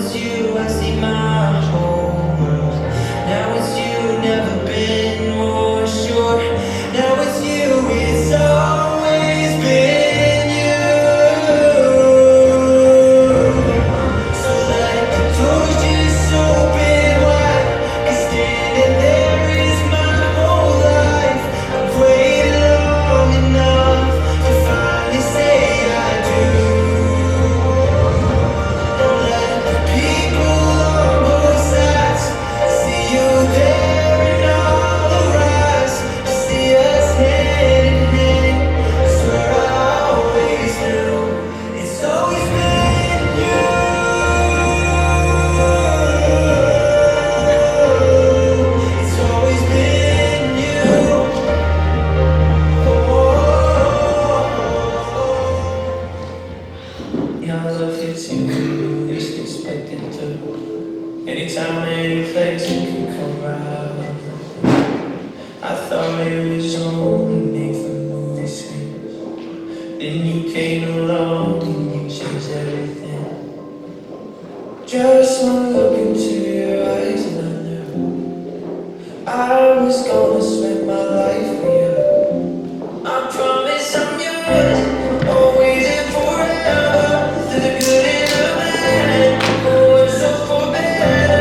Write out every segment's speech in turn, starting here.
it's you, I see my whole world. Now it's you, never been more sure. Now it's you, it's always been you. So let the doors just open wide, 'cause standing there is my whole life. I've waited long enough to finally say I do. Let the people on both sides see you there in all the rise. To see us hand in hand, I swear I always knew it's always been you. It's always been you. Your love hits you, least expected to. Anytime, any place you can come around. I thought it was only made for movie scenes. Then you came along and you changed everything. Just one look into your eyes and I knew I was gonna spend my life with you. I promise I'm yours, always and forever. Through the good and the bad, the worst or for better.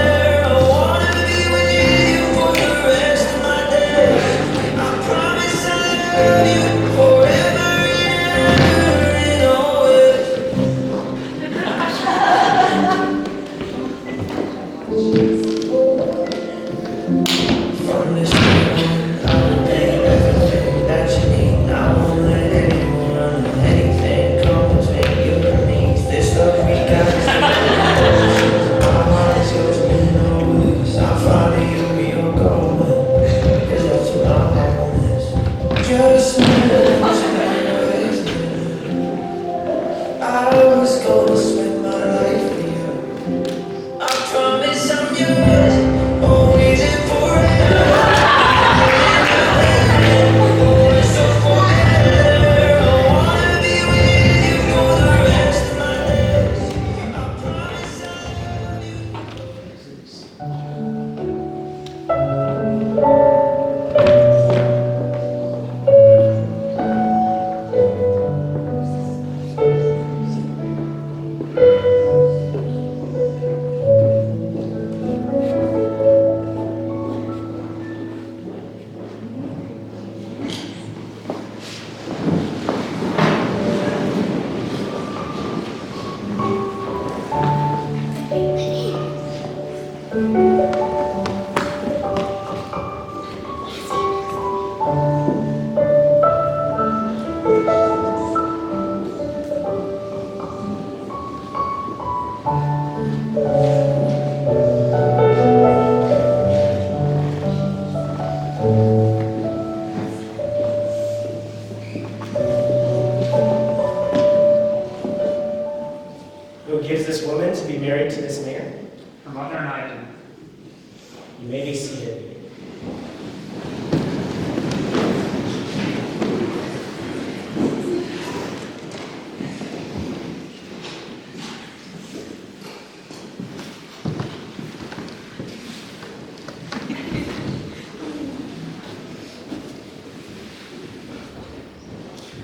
I wanna be with you for the rest of my days. I promise I love you forever and ever and always. From this day on, I will be everything that you need. I won't let anyone or anything come between you and me. This love we got is my heart is yours, and you know this. I'll follow you where you're going, 'cause that's what my home is. Just know I was gonna spend my life with you. I promise I'm yours, always and forever. So forever, I wanna be with you for the rest of my days. I promise I love you. Who gives this woman to be married to this man? Her mother and I do. You may be seated.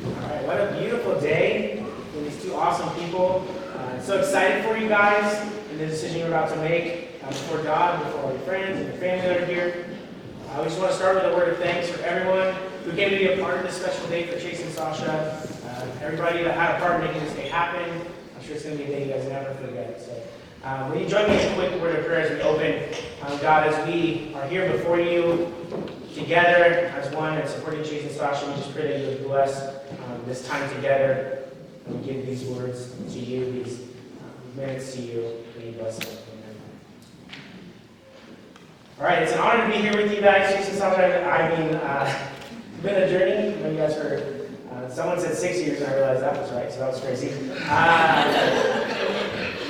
All right, what a beautiful day with these two awesome people. So excited for you guys and the decision you're about to make before God, before all your friends and your family that are here. We just want to start with a word of thanks for everyone who came to be a part of this special day for Chase and Sasha. Everybody that had a part in making this day happen. I'm sure it's going to be a day you guys never forget. So, will you join me in a quick word of prayer as we open? God, as we are here before you together as one and supporting Chase and Sasha, we just pray that you would bless this time together. And we give these words to you, these minutes to you. May you bless them. Amen. All right, it's an honor to be here with you guys. Chase and Sasha, it's been a journey. I know you guys for someone said 6 years, and I realized that was right, so that was crazy.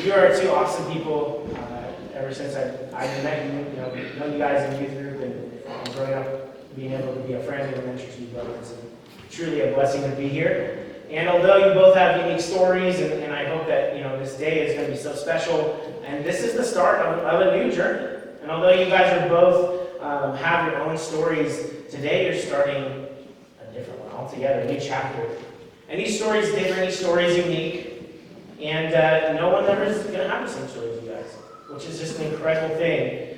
You are two awesome people. Ever since I met you, known you guys in the youth group and growing up, being able to be a friend and a mentor to you, brother. It's truly a blessing to be here. And although you both have unique stories, and I hope that this day is going to be so special, and this is the start of a new journey. And although you guys are both have your own stories, today you're starting a different one altogether, a new chapter. And each story is different, each story is unique, and no one ever is going to have the same story as you guys, which is just an incredible thing.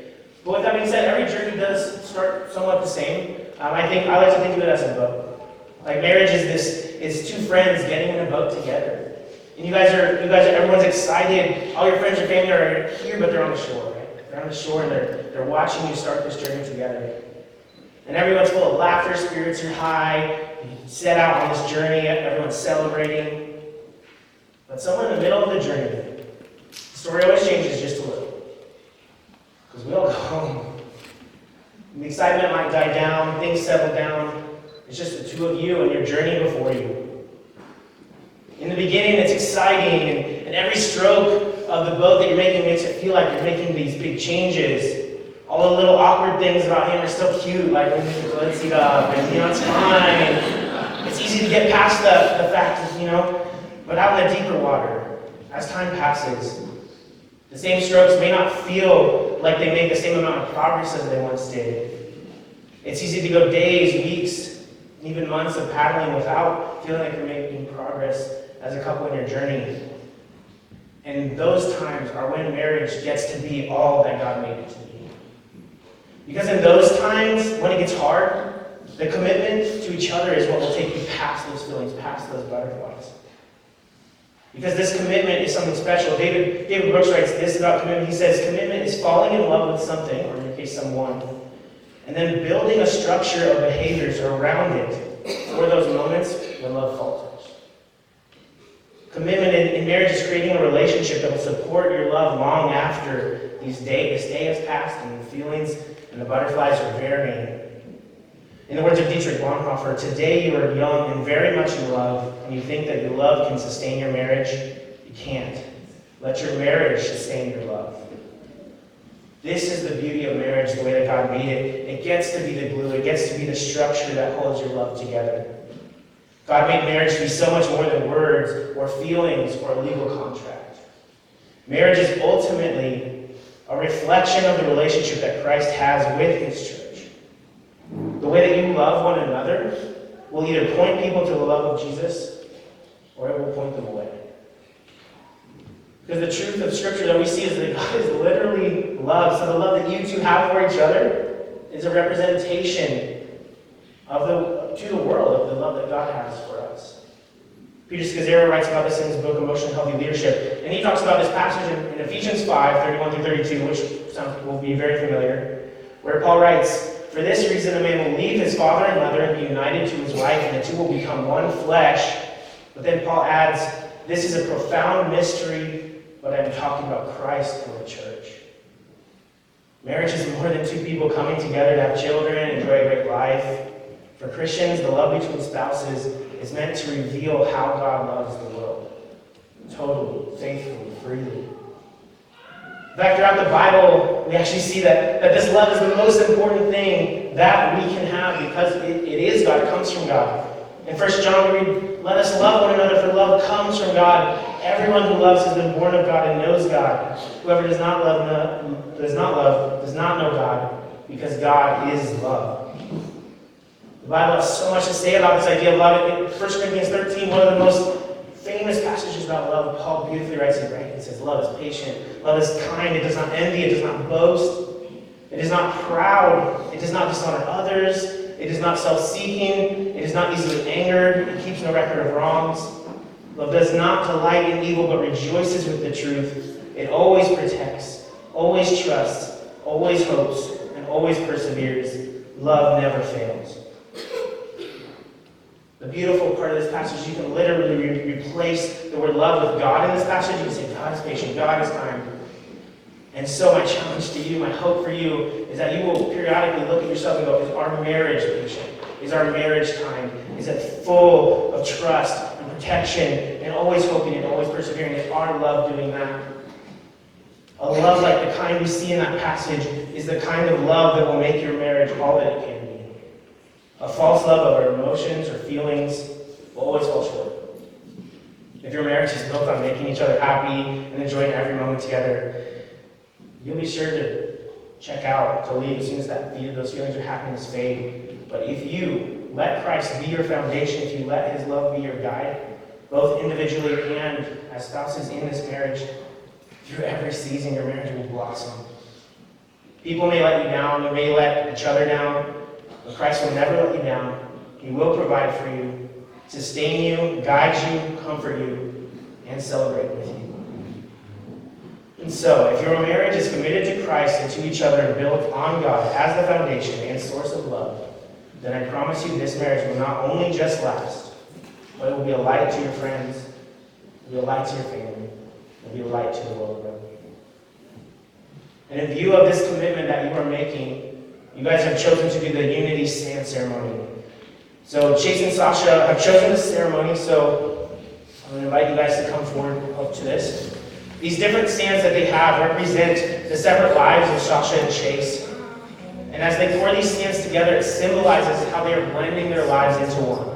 But with that being said, every journey does start somewhat the same. I like to think of it as a boat. Like marriage is two friends getting in a boat together. And everyone's excited. All your friends and family are here, but they're on the shore, right? They're on the shore and they're watching you start this journey together. And everyone's full of laughter, spirits are high. You set out on this journey, everyone's celebrating. But somewhere in the middle of the journey, the story always changes just a little. Because we all go home. And the excitement might die down, things settle down. It's just the two of you and your journey before you. In the beginning, it's exciting, and every stroke of the boat that you're making makes it feel like you're making these big changes. All the little awkward things about him are still cute, like when you put the toilet seat up, and it's fine. It's easy to get past the fact of, but out in the deeper water, as time passes, the same strokes may not feel like they make the same amount of progress as they once did. It's easy to go days, weeks, even months of paddling without feeling like you're making progress as a couple in your journey. And those times are when marriage gets to be all that God made it to be. Because in those times, when it gets hard, the commitment to each other is what will take you past those feelings, past those butterflies. Because this commitment is something special. David Brooks writes this about commitment. He says, commitment is falling in love with something, or in your case, someone, and then building a structure of behaviors around it for those moments when love falters. Commitment in marriage is creating a relationship that will support your love long after this day has passed and the feelings and the butterflies are varying. In the words of Dietrich Bonhoeffer, today you are young and very much in love, and you think that your love can sustain your marriage. You can't. Let your marriage sustain your love. This is the beauty of marriage, the way that God made it. It gets to be the glue. It gets to be the structure that holds your love together. God made marriage to be so much more than words or feelings or a legal contract. Marriage is ultimately a reflection of the relationship that Christ has with His church. The way that you love one another will either point people to the love of Jesus or it will point them away. Because the truth of Scripture that we see is that God is literally love. So the love that you two have for each other is a representation to the world of the love that God has for us. Peter Scazzero writes about this in his book, Emotionally Healthy Leadership. And he talks about this passage in Ephesians 5:31-32, which will be very familiar, where Paul writes, for this reason a man will leave his father and mother and be united to his wife, and the two will become one flesh. But then Paul adds, this is a profound mystery, but I'm talking about Christ and the church. Marriage is more than two people coming together to have children and enjoy a great life. For Christians, the love between spouses is meant to reveal how God loves the world. Totally, faithfully, freely. In fact, throughout the Bible, we actually see that this love is the most important thing that we can have because it is God. It comes from God. In 1 John, we read, let us love one another, for love comes from God. Everyone who loves has been born of God and knows God. Whoever does not love does not know God, because God is love. The Bible has so much to say about this idea of love. In 1 Corinthians 13, one of the most famous passages about love, Paul beautifully writes it right. He says, love is patient, love is kind, it does not envy, it does not boast, it is not proud, it does not dishonor others, it is not self-seeking, it is not easily angered, it keeps no record of wrongs. Love does not delight in evil, but rejoices with the truth. It always protects, always trusts, always hopes, and always perseveres. Love never fails. The beautiful part of this passage, you can literally replace the word love with God in this passage. You can say, God is patient, God is kind. And so my challenge to you, my hope for you, is that you will periodically look at yourself and go, is our marriage patient? Is our marriage kind? Is it full of trust and protection and always hoping and always persevering? Is our love doing that? A love like the kind we see in that passage is the kind of love that will make your marriage all that it can be. A false love of our emotions or feelings will always fall short. If your marriage is built on making each other happy and enjoying every moment together, you'll be sure to check out, to leave as soon as those feelings of happiness fade. But if you let Christ be your foundation, if you let his love be your guide, both individually and as spouses in this marriage, through every season, your marriage will blossom. People may let you down, you may let each other down, but Christ will never let you down. He will provide for you, sustain you, guide you, comfort you, and celebrate with you. And so, if your marriage is committed to Christ and to each other and built on God as the foundation and source of love, then I promise you this marriage will not only just last, but it will be a light to your friends, it will be a light to your family, it will be a light to the world around you. And in view of this commitment that you are making, you guys have chosen to do the Unity Stand ceremony. So Chase and Sasha have chosen this ceremony, so I'm going to invite you guys to come forward up to this. These different stands that they have represent the separate lives of Sasha and Chase. And as they pour these stands together, it symbolizes how they are blending their lives into one.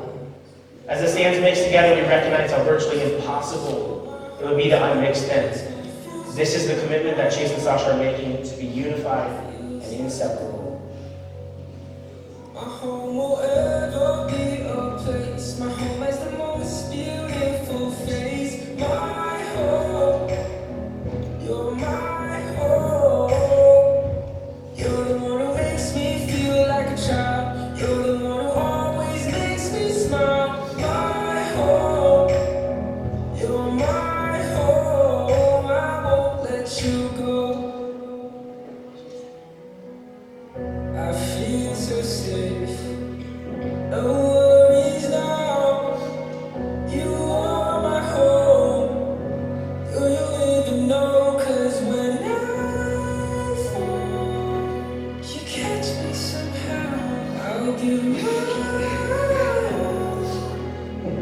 As the stands mix together, we recognize how virtually impossible it would be to unmix them. This is the commitment that Chase and Sasha are making to be unified and inseparable. My home will ever be a place. My home has the most beautiful face. My home, you're my home. You're the one who makes me feel like a child. You're the one who always makes me smile. My home, you're my home. I won't let you go. I feel so safe. No worries now. You are my home. You'll even know, 'cause when I fall, you catch me somehow. I'll give you all.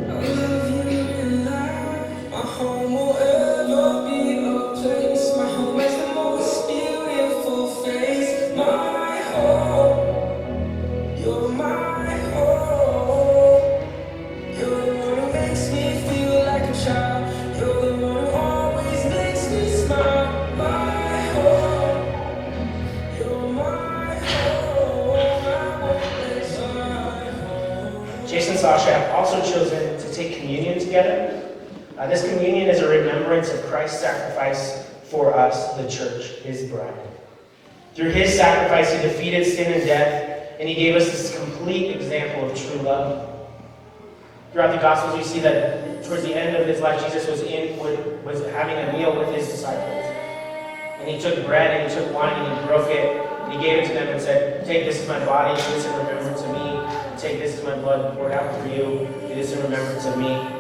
I'll love you in life. My home will ever be a place. My home has the most beautiful face. My home, you're my home. You're the one who makes me feel like a child. You're the one who always makes me smile. My home, you're my home. I won't let you. Chase and Sasha have also chosen to take communion together. This communion is a remembrance of Christ's sacrifice for us, the church, his bride. Through his sacrifice, he defeated sin and death, and he gave us this complete example of true love. Throughout the Gospels, you see that towards the end of his life, Jesus was having a meal with his disciples. And he took bread and he took wine and he broke it, and he gave it to them and said, "Take, this is my body, do this in remembrance of me. Take, this is my blood poured out for you, do this in remembrance of me."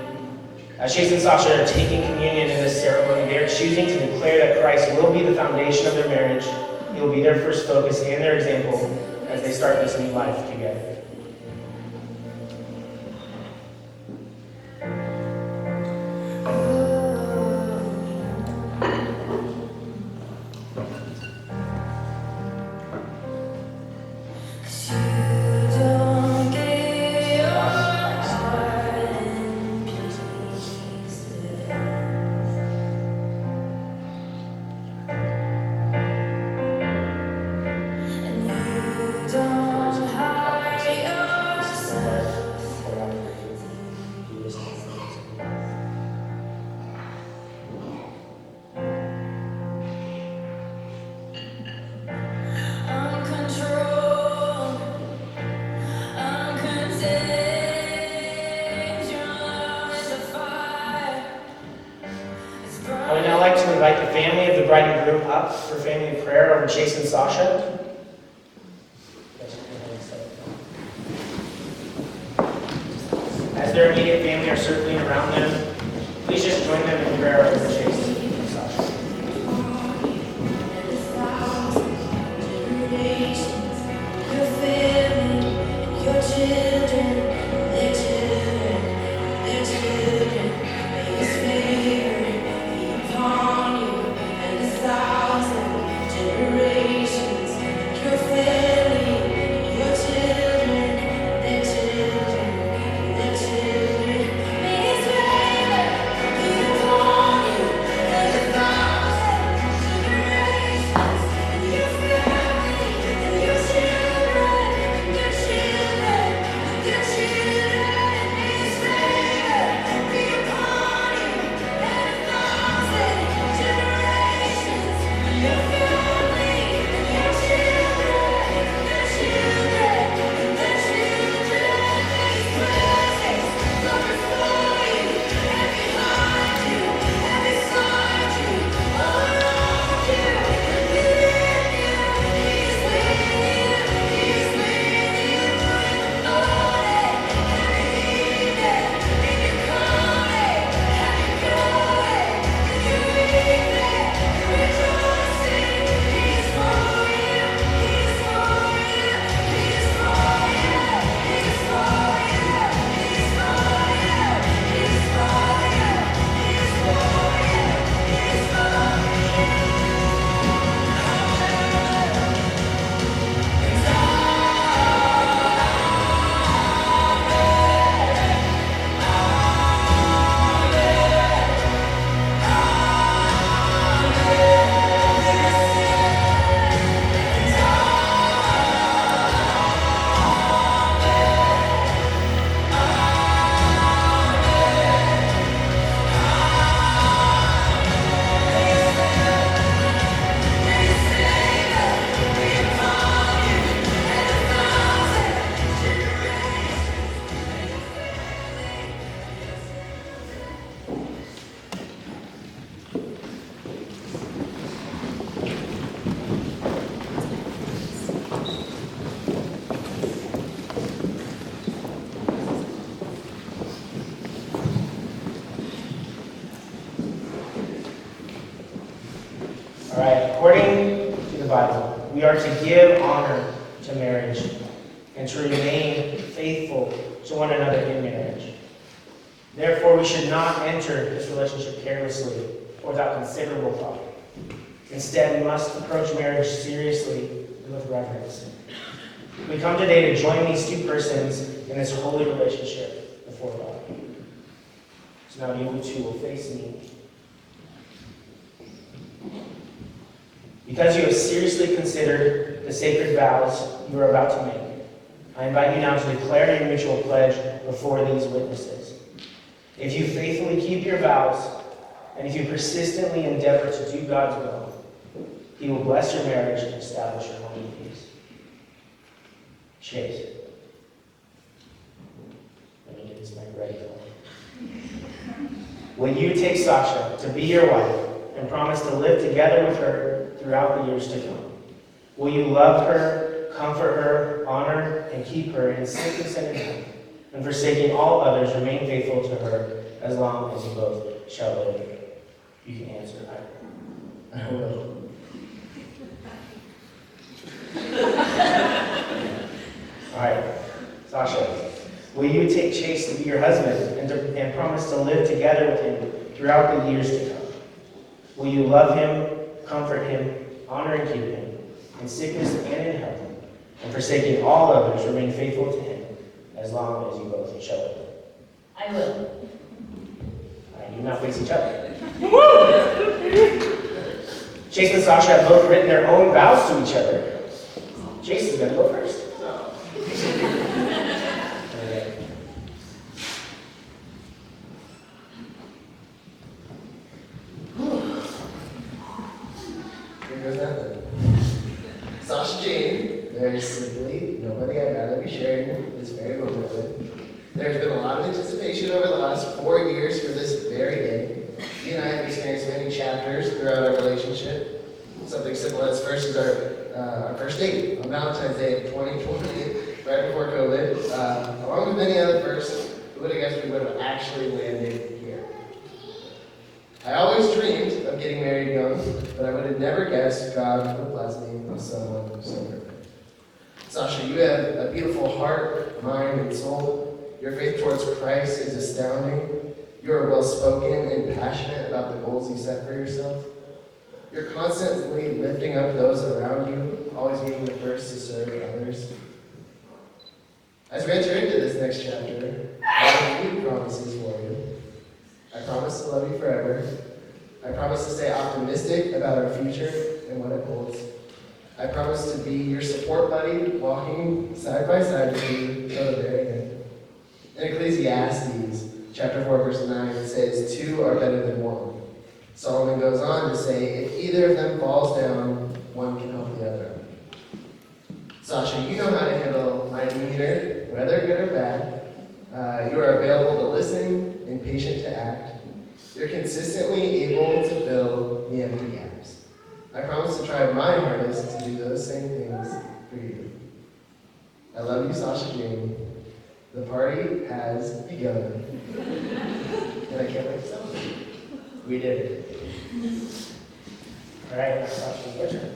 As Chase and Sasha are taking communion in this ceremony, they are choosing to declare that Christ will be the foundation of their marriage. He will be their first focus and their example as they start this new life together. I would now like to invite the family of the bride and groom up for family prayer over Chase and Sasha. As their immediate family are circling around them, please just join them in prayer over Chase and Sasha. Your All right, according to the Bible, we are to give honor to marriage and to remain faithful to one another in marriage. Therefore, we should not enter this relationship carelessly or without considerable thought. Instead, we must approach marriage seriously and with reverence. We come today to join these two persons in this holy relationship before God. So now you two will face me. Because you have seriously considered the sacred vows you are about to make, I invite you now to declare your mutual pledge before these witnesses. If you faithfully keep your vows, and if you persistently endeavor to do God's will, He will bless your marriage and establish your home in peace. Chase. Let me get this mic ready. Will you take Sasha to be your wife and promise to live together with her throughout the years to come? Will you love her, comfort her, honor, and keep her in sickness and in health, and forsaking all others, remain faithful to her as long as you both shall live? You can answer, I will. All right, Sasha, will you take Chase to be your husband and promise to live together with him throughout the years to come? Will you love him, comfort him, honor and keep him, in sickness and in health, and forsaking all others, remain faithful to him as long as you both shall live? I will. All right, you now face each other. Chase and Sasha have both written their own vows to each other. Chase is going to go first. Here goes nothing. Sasha Jane, very simply, nobody I'd rather be sharing this very moment with. There's been a lot of anticipation over the last 4 years for this very day. You and I have experienced many chapters throughout our relationship. Something simple as first is our first date on Valentine's Day of 2020, right before COVID. Along with many other firsts, who would have guessed we would have actually landed here? I always dreamed of getting married young, but I would have never guessed God would bless me with someone so perfect. Sasha, you have a beautiful heart, mind, and soul. Your faith towards Christ is astounding. You are well-spoken and passionate about the goals you set for yourself. You're constantly lifting up those around you, always being the first to serve others. As we enter into this next chapter, I have a few promises for you. I promise to love you forever. I promise to stay optimistic about our future and what it holds. I promise to be your support buddy, walking side by side with you till the very end. In Ecclesiastes, chapter 4, verse 9, it says, 2 are better than 1. Solomon goes on to say, if either of them falls down, one can help the other up. Sasha, you know how to handle my demeanor, whether good or bad. You are available to listen and patient to act. You're consistently able to fill the empty gaps. I promise to try my hardest to do those same things for you. I love you, Sasha Jane. The party has begun. And I can't wait to celebrate. We did it. All right, Sasha, your turn.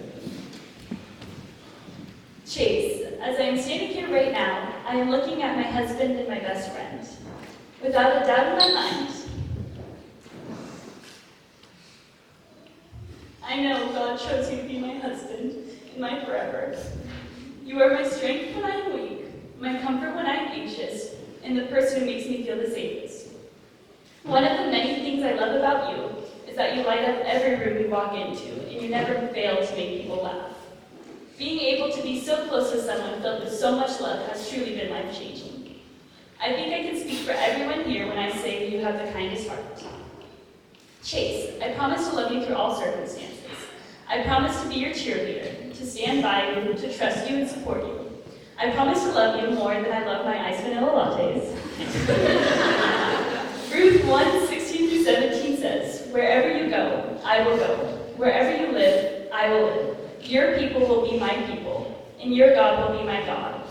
Chase, as I am standing here right now, I am looking at my husband and my best friend. Without a doubt in my mind, I know God chose you to be my husband and my forever. You are my strength when I am weak, my comfort when I am anxious, and the person who makes me feel the safest. One of the many things I love about you is that you light up every room you walk into, and you never fail to make people laugh. Being able to be so close to someone filled with so much love has truly been life-changing. I think I can speak for everyone here when I say you have the kindest heart. Chase, I promise to love you through all circumstances. I promise to be your cheerleader, to stand by you, to trust you and support you. I promise to love you more than I love my iced vanilla lattes. Ruth 1:16-17 says, wherever you go, I will go. Wherever you live, I will live. Your people will be my people, and your God will be my God.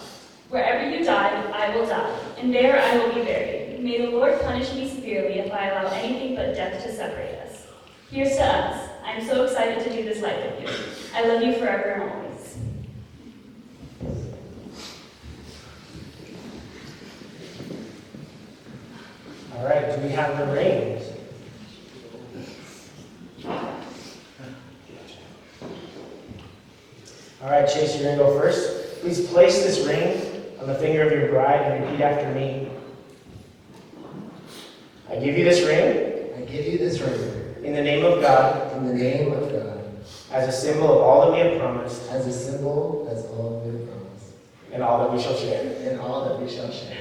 Wherever you die, I will die, and there I will be buried. May the Lord punish me severely if I allow anything but death to separate us. Here's to us. I'm so excited to do this life with you. I love you forever and always. All right, do we have the rings? All right, Chase, you're going to go first. Please place this ring on the finger of your bride and repeat after me. I give you this ring. I give you this ring. In the name of God. In the name of God. As a symbol of all that we have promised. As a symbol as all we have promised. And all that we shall share. And all that we shall share.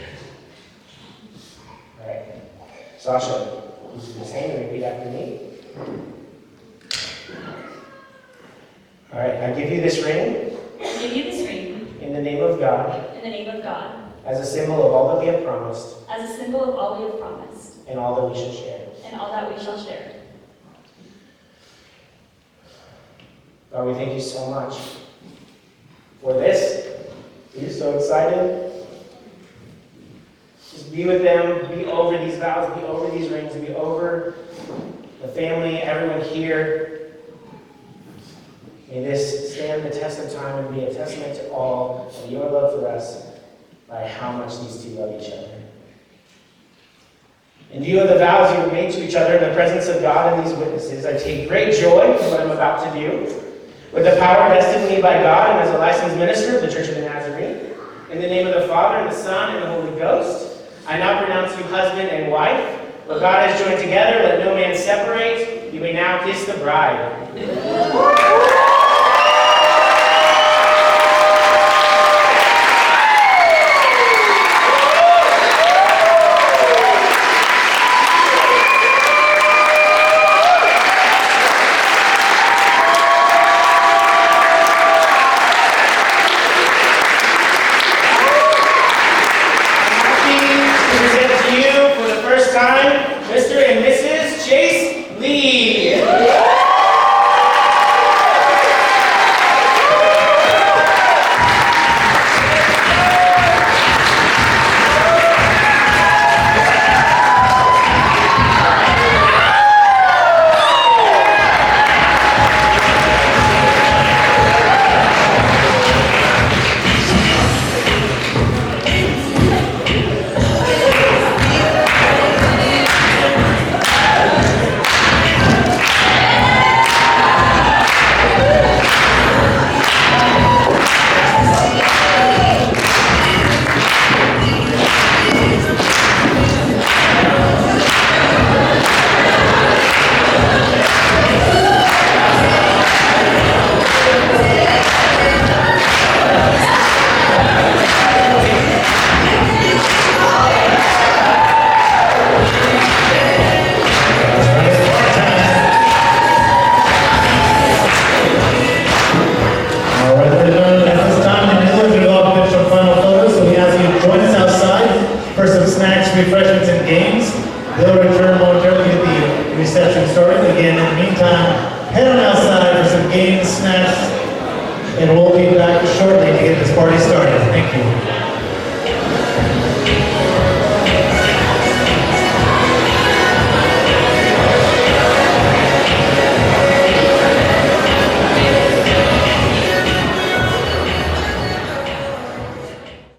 All right. Sasha, please do the same and repeat after me. All right, I give you this ring. I give you this ring. In the name of God. In the name of God. As a symbol of all that we have promised. As a symbol of all we have promised. And all that we shall share. And all that we shall share. God, we thank you so much for this. We're so excited. Just be with them, be over these vows, be over these rings, be over the family, everyone here. May this stand the test of time and be a testament to all of your love for us by how much these two love each other. In view of the vows you have made to each other in the presence of God and these witnesses, I take great joy in what I'm about to do. With the power vested in me by God and as a licensed minister of the Church of the Nazarene, in the name of the Father, and the Son, and the Holy Ghost, I now pronounce you husband and wife. What God has joined together, let no man separate. You may now kiss the bride. Mr. and Mrs. Chase Lee. Refreshments and games. They'll return momentarily to the reception starting. Again, in the meantime, head on outside for some games, snacks, and we'll be back shortly to get this party started. Thank you.